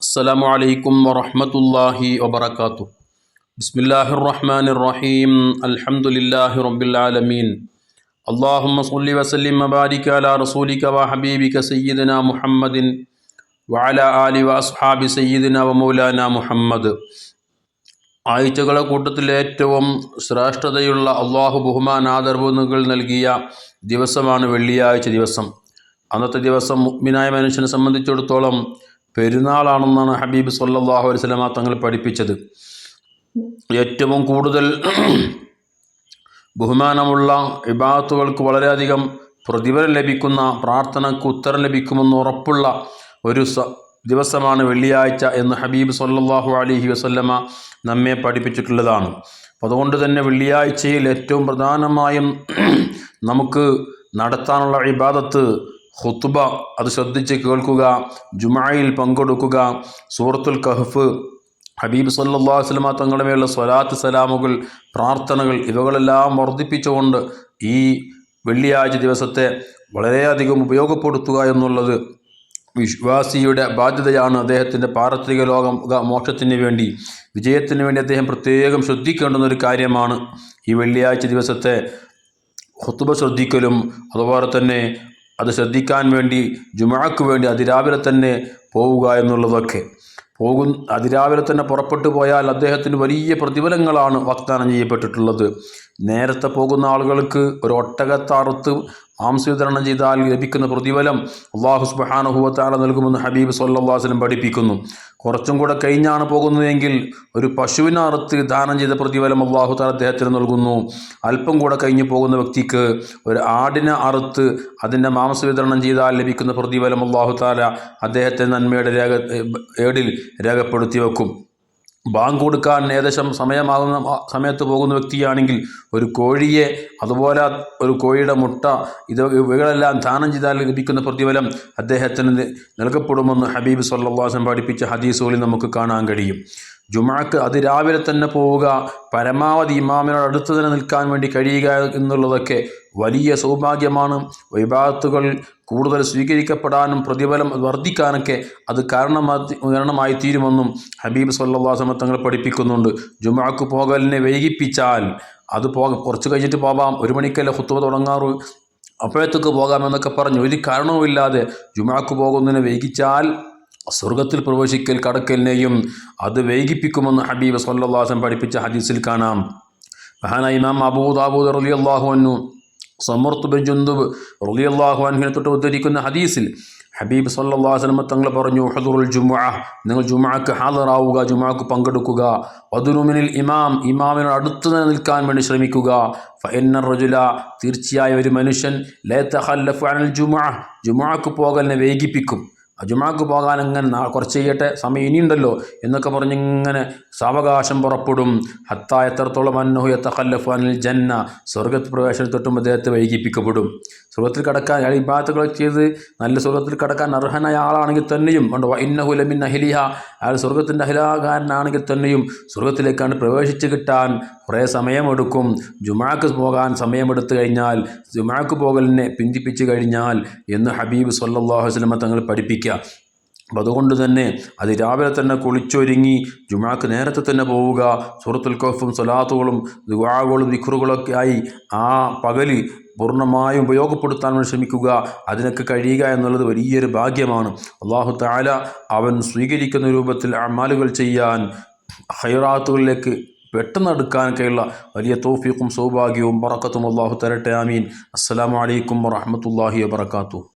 അസ്സലാമു അലൈക്കും വറഹ്മത്തുള്ളാഹി വബറകാതുഹു. ബിസ്മില്ലാഹിർ റഹ്മാനിർ റഹീം. അൽഹംദുലില്ലാഹി റബ്ബിൽ ആലമീൻ. അല്ലാഹുമ്മ സ്വല്ലി വസല്ലിം വബാരിക് അലാ റസൂലിക വഹബീബിക സയ്യിദിനാ മുഹമ്മദിൻ വഅലാ ആലി വഅസ്ഹാബി സയ്യിദിനാ വമൗലാനാ മുഹമ്മദ്. ആഴ്ചകളെ കൂട്ടത്തിൽ ഏറ്റവും ശ്രേഷ്ഠതയുള്ള അള്ളാഹു ബഹുമാനാദർവുകൾ നൽകിയ ദിവസമാണ് വെള്ളിയാഴ്ച ദിവസം. അന്നത്തെ ദിവസം മുഅ്മിനായ മനുഷ്യനെ സംബന്ധിച്ചിടത്തോളം പെരുന്നാളാണെന്നാണ് ഹബീബ് സല്ലല്ലാഹു അലൈഹി വസല്ലമ തങ്ങൾ പഠിപ്പിച്ചത്. ഏറ്റവും കൂടുതൽ ബഹുമാനമുള്ള ഇബാദത്തുകൾക്ക് വളരെയധികം പ്രതിഫലം ലഭിക്കുന്ന, പ്രാർത്ഥനയ്ക്ക് ഉത്തരം ലഭിക്കുമെന്ന് ഉറപ്പുള്ള ഒരു ദിവസമാണ് വെള്ളിയാഴ്ച എന്ന് ഹബീബ് സല്ലല്ലാഹു അലൈഹി വസല്ലമ നമ്മെ പഠിപ്പിച്ചിട്ടുള്ളതാണ്. അപ്പോൾ അതുകൊണ്ട് തന്നെ വെള്ളിയാഴ്ചയിൽ ഏറ്റവും പ്രധാനമായും നമുക്ക് നടത്താനുള്ള ഇബാദത്ത് ഖുത്ബ, അത് ശ്രദ്ധിച്ച് കേൾക്കുക, ജുമുഅയിൽ പങ്കെടുക്കുക, സൂറത്തുൽ കഹ്ഫ്, ഹബീബ് സല്ലല്ലാഹു അലൈഹി വസല്ലമ തങ്ങളുടെ മേലുള്ള സ്വലാത്ത് സലാമുകൾ, പ്രാർത്ഥനകൾ ഇവകളെല്ലാം വർദ്ധിപ്പിച്ചുകൊണ്ട് ഈ വെള്ളിയാഴ്ച ദിവസത്തെ വളരെയധികം ഉപയോഗപ്പെടുത്തുക എന്നുള്ളത് വിശ്വാസിയുടെ ബാധ്യതയാണ്. അദ്ദേഹത്തിൻ്റെ പാരത്രിക മോക്ഷത്തിന് വേണ്ടി, വിജയത്തിന് വേണ്ടി അദ്ദേഹം പ്രത്യേകം ശ്രദ്ധിക്കേണ്ടുന്ന ഒരു കാര്യമാണ് ഈ വെള്ളിയാഴ്ച ദിവസത്തെ ഖുത്ബ ശ്രദ്ധിക്കലും. അതുപോലെ തന്നെ അത് ശ്രദ്ധിക്കാൻ വേണ്ടി ജുമുഅക്ക് വേണ്ടി അതിരാവിലെ തന്നെ പോവുക എന്നുള്ളതൊക്കെ. അതിരാവിലെ തന്നെ പുറപ്പെട്ടു പോയാൽ അദ്ദേഹത്തിന് വലിയ പ്രതിഫലങ്ങളാണ് വാഗ്ദാനം ചെയ്യപ്പെട്ടിട്ടുള്ളത്. നേരത്തെ പോകുന്ന ആളുകൾക്ക് ഒരു ഒട്ടകത്തെ അറുത്ത് മാംസം വിതരണം ചെയ്താൽ ലഭിക്കുന്ന പ്രതിഫലം അല്ലാഹു സുബ്ഹാനഹു വ തആല നൽകുമെന്ന് ഹബീബ് സല്ലല്ലാഹു അലൈഹി വസല്ലം പഠിപ്പിക്കുന്നു. കുറച്ചും കൂടെ കഴിഞ്ഞാണ് പോകുന്നതെങ്കിൽ ഒരു പശുവിനെ അറുത്ത് ദാനം ചെയ്ത പ്രതിഫലം അല്ലാഹു തആല അദ്ദേഹത്തിന് നൽകുന്നു. അല്പം കൂടെ കഴിഞ്ഞ് പോകുന്ന വ്യക്തിക്ക് ഒരു ആടിനെ അറുത്ത് അതിൻ്റെ മാംസം വിതരണം ചെയ്താൽ ലഭിക്കുന്ന പ്രതിഫലം അല്ലാഹു തആല അദ്ദേഹത്തെ നന്മയുടെ ഏടിൽ രേഖപ്പെടുത്തി വെക്കും. ബാങ്ക് കൊടുക്കാൻ ഏകദേശം സമയമാകുന്ന സമയത്ത് പോകുന്ന വ്യക്തിയാണെങ്കിൽ ഒരു കോഴിയെ, അതുപോലെ ഒരു കോഴിയുടെ മുട്ട, ഇവകളെല്ലാം ദാനം ചെയ്താൽ ലഭിക്കുന്ന പ്രതിഫലം അദ്ദേഹത്തിന് നൽകപ്പെടുമെന്ന് ഹബീബ് സല്ലല്ലാഹു അലൈഹി വസല്ലം പഠിപ്പിച്ച ഹദീസുകളിൽ നമുക്ക് കാണാൻ കഴിയും. ജുമുഅക്ക് അതിരാവിലെ തന്നെ പോവുക, പരമാവധി ഇമാമിനോട് അടുത്ത് തന്നെ നിൽക്കാൻ വേണ്ടി കഴിയുക എന്നുള്ളതൊക്കെ വലിയ സൗഭാഗ്യമാണ്. ഇബാദത്തുകൾ കൂടുതൽ സ്വീകരിക്കപ്പെടാനും പ്രതിഫലം വർദ്ധിക്കാനൊക്കെ അത് കാരണമായി തീരുമെന്നും ഹബീബ് സല്ലല്ലാഹു അലൈഹി വസല്ലം തങ്ങൾ പഠിപ്പിക്കുന്നുണ്ട്. ജുമുഅക്ക് പോകലിനെ വൈകിപ്പിച്ചാൽ അത് കുറച്ച് കഴിഞ്ഞിട്ട് പോകാം, 1 മണിക്കല്ലേ ഖുത്ബ തുടങ്ങാറ്, അപ്പോഴത്തേക്ക് പോകാമെന്നൊക്കെ പറഞ്ഞ് ഒരു കാരണവുമില്ലാതെ ജുമുഅക്ക് പോകുന്നതിനെ വൈകിച്ചാൽ സ്വർഗത്തിൽ പ്രവേശിക്കൽ കടക്കലിനെയും അത് വൈകിപ്പിക്കുമെന്ന് ഹബീബ് സല്ലല്ലാഹു അലൈഹി വസല്ലം പഠിപ്പിച്ച ഹദീസിൽ കാണാം. മഹാനായ ഇമാം അബൂ ദാവൂദ് റളിയല്ലാഹു അൻഹു സമർത്ത് ബിൻ ജുന്ദുബ് റളിയല്ലാഹു അൻഹുവിനെ തൊട്ട് ഉദ്ധരിക്കുന്ന ഹദീസിൽ ഹബീബ് സല്ലല്ലാഹു അലൈഹി വസല്ലം തങ്ങൾ പറഞ്ഞു, ഹുദുറുൽ ജുമുഅ, നിങ്ങൾ ജുമുഅക്ക് ഹാജറാവുക, ജുമുഅക്ക് പങ്കെടുക്കുക. വദുനു മിനൽ ഇമാമിനോട് അടുത്ത് തന്നെ നിൽക്കാൻ വേണ്ടി ശ്രമിക്കുക. ഫഇന്ന റജുല, തീർച്ചയായും ഒരു മനുഷ്യൻ ലാ യതഖല്ലഫു അനിൽ ജുമുഅ, ജുമുഅക്ക് പോകലിനെ വൈകിപ്പിക്കും. ജുമുഅക്ക് പോകാൻ അങ്ങനെ കുറച്ച് ചെയ്യട്ടെ, സമയം ഇനിയുണ്ടല്ലോ എന്നൊക്കെ പറഞ്ഞിങ്ങനെ സാവകാശം പുറപ്പെടും. ഹത്താ എത്രത്തോളം അന്നഹു യതഖല്ലഫു അനിൽ ജന്ന, സ്വർഗത്തിൽ പ്രവേശനത്തൊട്ടും അദ്ദേഹത്തെ വൈകിപ്പിക്കപ്പെടും. സ്വർഗത്തിൽ കടക്കാൻ, അയാൾ ഇബാദത്തുകൾ ചെയ്ത് നല്ല സ്വർഗത്തിൽ കടക്കാൻ അർഹനായ ആളാണെങ്കിൽ തന്നെയും ഇന്നഹു ലമിൻ അഹ്ലിഹ, അയാൾ സ്വർഗത്തിൻ്റെ അഹ്ലാകാരനാണെങ്കിൽ തന്നെയും സ്വർഗത്തിലേക്കാണ് പ്രവേശിച്ച് കിട്ടാൻ കുറേ സമയമെടുക്കും. ജുമുഅക്ക് പോകാൻ സമയമെടുത്തു കഴിഞ്ഞാൽ, ജുമുഅക്ക് പോകലിനെ പിന്തിപ്പിച്ച് കഴിഞ്ഞാൽ എന്ന് ഹബീബ് സല്ലല്ലാഹു അലൈഹി വസല്ലം തങ്ങൾ പഠിപ്പിക്കുക. അപ്പം അതുകൊണ്ട് തന്നെ അതിരാവിലെ തന്നെ കുളിച്ചൊരുങ്ങി ജുമുഅക്ക് നേരത്തെ തന്നെ പോവുക. സൂറത്തുൽ കഹ്ഫും സ്വലാത്തുകളും ദുആകളും ദിക്റുകളൊക്കെ ആയി ആ പകല് പൂർണ്ണമായും ഉപയോഗപ്പെടുത്താൻ വേണ്ടി ശ്രമിക്കുക. അതിനൊക്കെ കഴിയുക എന്നുള്ളത് വലിയൊരു ഭാഗ്യമാണ്. അല്ലാഹു തആല അവൻ സ്വീകരിക്കുന്ന രൂപത്തിൽ അമാലുകൾ ചെയ്യാൻ, ഖൈറാത്തുകളിലേക്ക് പെട്ടെന്ന് എടുക്കാനൊക്കെയുള്ള വലിയ തൗഫീഖും സൗഭാഗ്യവും ബറക്കത്തും അല്ലാഹു തരട്ടെ. ആമീൻ. അസ്സലാമു അലൈക്കും വറഹ്മത്തുള്ളാഹി വബറകാതുഹു.